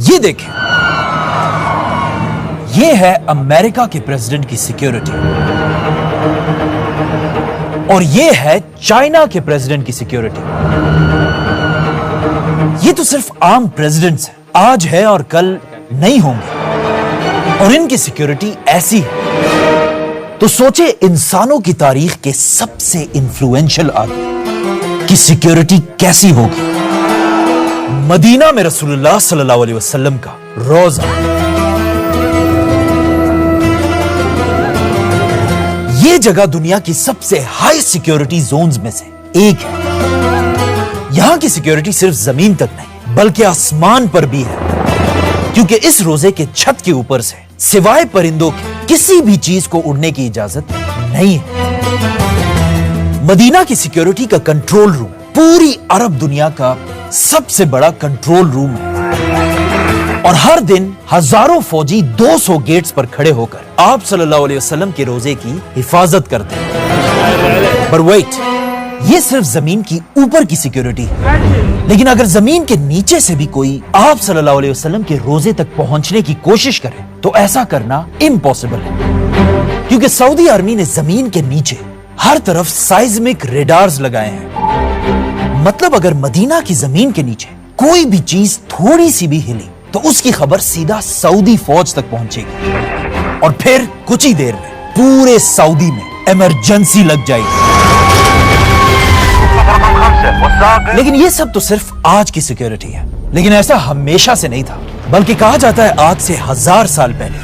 یہ دیکھیں، یہ ہے امریکہ کے پریزیڈنٹ کی سیکیورٹی اور یہ ہے چائنا کے پریزیڈنٹ کی سیکیورٹی. یہ تو صرف عام پریزیڈنٹس ہیں، آج ہے اور کل نہیں ہوں گے، اور ان کی سیکیورٹی ایسی ہے. تو سوچے انسانوں کی تاریخ کے سب سے انفلوئنشل آدمی کی سیکیورٹی کیسی ہوگی. مدینہ میں رسول اللہ صلی اللہ علیہ وسلم کا روزہ، یہ جگہ دنیا کی سب سے ہائی سیکیورٹی زونز میں سے ایک ہے. یہاں کی سیکیورٹی صرف زمین تک نہیں بلکہ آسمان پر بھی ہے، کیونکہ اس روزے کے چھت کے اوپر سے سوائے پرندوں کے کسی بھی چیز کو اڑنے کی اجازت نہیں ہے. مدینہ کی سیکیورٹی کا کنٹرول روم پوری عرب دنیا کا سب سے بڑا کنٹرول روم ہے، اور ہر دن ہزاروں فوجی 200 گیٹس پر کھڑے ہو کر آپ صلی اللہ علیہ وسلم کے روزے کی حفاظت کرتے ہیں. پر ویٹ، یہ صرف زمین کی اوپر کی سیکیورٹی ہے، لیکن اگر زمین کے نیچے سے بھی کوئی آپ صلی اللہ علیہ وسلم کے روزے تک پہنچنے کی کوشش کرے تو ایسا کرنا امپاسبل ہے، کیونکہ سعودی آرمی نے زمین کے نیچے ہر طرف سائزمک ریڈارز لگائے ہیں. مطلب اگر مدینہ کی زمین کے نیچے کوئی بھی چیز تھوڑی سی بھی ہلی تو اس کی خبر سیدھا سعودی فوج تک پہنچے گی، اور پھر کچھ ہی دیر میں پورے سعودی میں ایمرجنسی لگ جائے گی. لیکن یہ سب تو صرف آج کی سیکیورٹی ہے، لیکن ایسا ہمیشہ سے نہیں تھا، بلکہ کہا جاتا ہے آج سے 1000 سال پہلے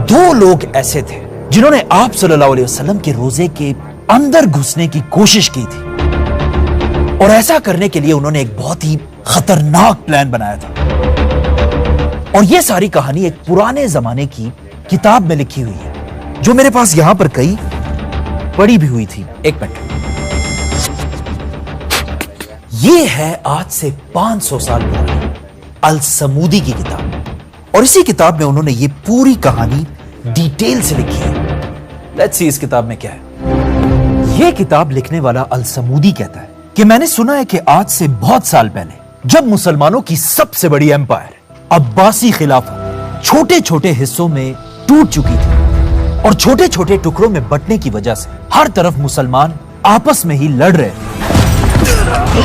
2 لوگ ایسے تھے جنہوں نے آپ صلی اللہ علیہ وسلم کے روزے کے اندر گھسنے کی کوشش کی تھی، اور ایسا کرنے کے لیے انہوں نے ایک بہت ہی خطرناک پلان بنایا تھا. اور یہ ساری کہانی ایک پرانے زمانے کی کتاب میں لکھی ہوئی ہے جو میرے پاس یہاں پر کئی پڑی بھی ہوئی تھی. ایک منٹ، یہ ہے آج سے 500 سال پہلے السمودی کی کتاب، اور اسی کتاب میں انہوں نے یہ پوری کہانی ڈیٹیل سے لکھی ہے. لیٹس سی اس کتاب میں کیا ہے. یہ کتاب لکھنے والا السمودی کہتا ہے کہ میں نے سنا ہے کہ آج سے بہت سال پہلے جب مسلمانوں کی سب سے بڑی ایمپائر عباسی خلافت چھوٹے چھوٹے حصوں میں ٹوٹ چکی تھی، اور چھوٹے چھوٹے ٹکڑوں میں بٹنے کی وجہ سے ہر طرف مسلمان آپس میں ہی لڑ رہے تھے،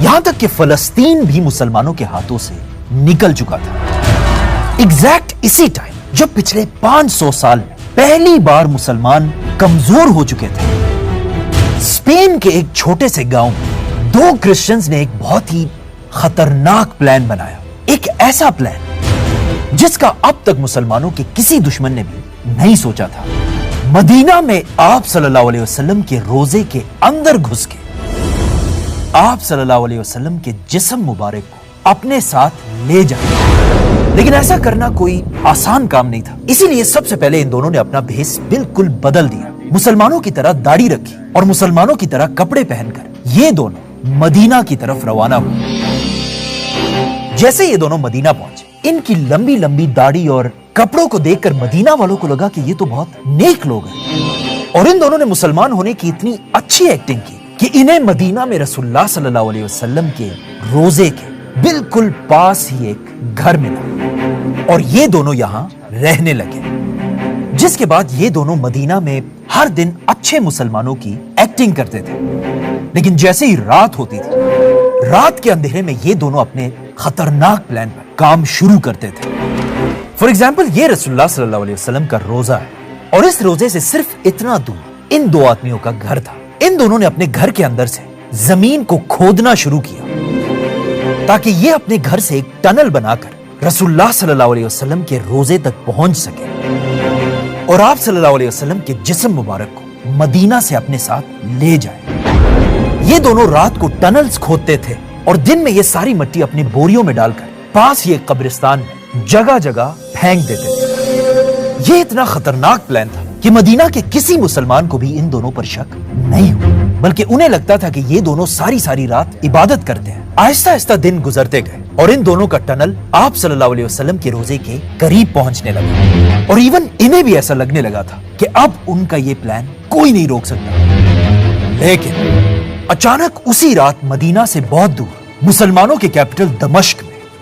یہاں تک کہ فلسطین بھی مسلمانوں کے ہاتھوں سے نکل چکا تھا. ایگزیکٹ اسی ٹائم جب پچھلے 500 سال میں پہلی بار مسلمان کمزور ہو چکے تھے، اسپین کے ایک چھوٹے سے گاؤں میں 2 کرسچنز نے ایک بہت ہی خطرناک پلان بنایا. ایک ایسا پلان جس کا اب تک مسلمانوں کے کسی دشمن نے بھی نہیں سوچا تھا. مدینہ میں آپ صلی اللہ علیہ وسلم کے روزے کے اندر گھس کے آپ صلی اللہ علیہ وسلم کے جسم مبارک کو اپنے ساتھ لے جائے. لیکن ایسا کرنا کوئی آسان کام نہیں تھا، اسی لیے سب سے پہلے ان دونوں نے اپنا بھیس بالکل بدل دیا. مسلمانوں کی طرح داڑھی رکھی اور مسلمانوں کی طرح کپڑے پہن کر یہ دونوں مدینہ کی طرف روانہ ہوئے. جیسے یہ دونوں مدینہ پہنچے، ان کی لمبی لمبی داڑھی اور کپڑوں کو دیکھ کر مدینہ والوں کو لگا کہ یہ تو بہت نیک لوگ ہیں، اور ان دونوں نے مسلمان ہونے کی اتنی اچھی ایکٹنگ کی کہ انہیں مدینہ میں رسول اللہ صلی اللہ علیہ وسلم کے روزے کے بالکل پاس ہی ایک گھر ملا، اور یہ دونوں یہاں رہنے لگے. جس کے بعد یہ دونوں مدینہ میں ہر دن اچھے مسلمانوں کی ایکٹنگ کرتے تھے، لیکن جیسے ہی رات ہوتی تھی، رات کے اندھیرے میں یہ دونوں اپنے خطرناک پلان پر کام شروع کرتے تھے. فار ایگزامپل، یہ رسول اللہ صلی اللہ علیہ وسلم کا روزہ ہے، اور اس روزے سے صرف اتنا دور ان 2 آدمیوں کا گھر تھا. ان دونوں نے اپنے گھر کے اندر سے زمین کو کھودنا شروع کیا تاکہ یہ اپنے گھر سے ایک ٹنل بنا کر رسول اللہ صلی اللہ علیہ وسلم کے روزے تک پہنچ سکے، اور آپ صلی اللہ علیہ وسلم کے جسم مبارک کو مدینہ سے اپنے ساتھ لے جائے. یہ دونوں رات کو ٹنلز کھودتے تھے اور دن میں یہ ساری مٹی اپنے بوریوں میں ڈال کر پاس ہی ایک قبرستان میں جگہ جگہ پھینک دیتے تھے. یہ اتنا خطرناک پلان تھا کہ مدینہ کے کسی مسلمان کو بھی ان دونوں پر شک نہیں ہوا، بلکہ انہیں لگتا تھا کہ یہ دونوں ساری رات عبادت کرتے ہیں. آہستہ آہستہ دن گزرتے گئے اور ان دونوں کا ٹنل آپ صلی اللہ علیہ وسلم کے روزے کے قریب پہنچنے لگا، اور ایون انہیں بھی ایسا لگنے لگا تھا کہ اب ان کا یہ پلان کوئی نہیں روک سکتا. لیکن اچانک اسی رات مدینہ سے بہت دور مسلمانوں کے کیپٹل دمشق میں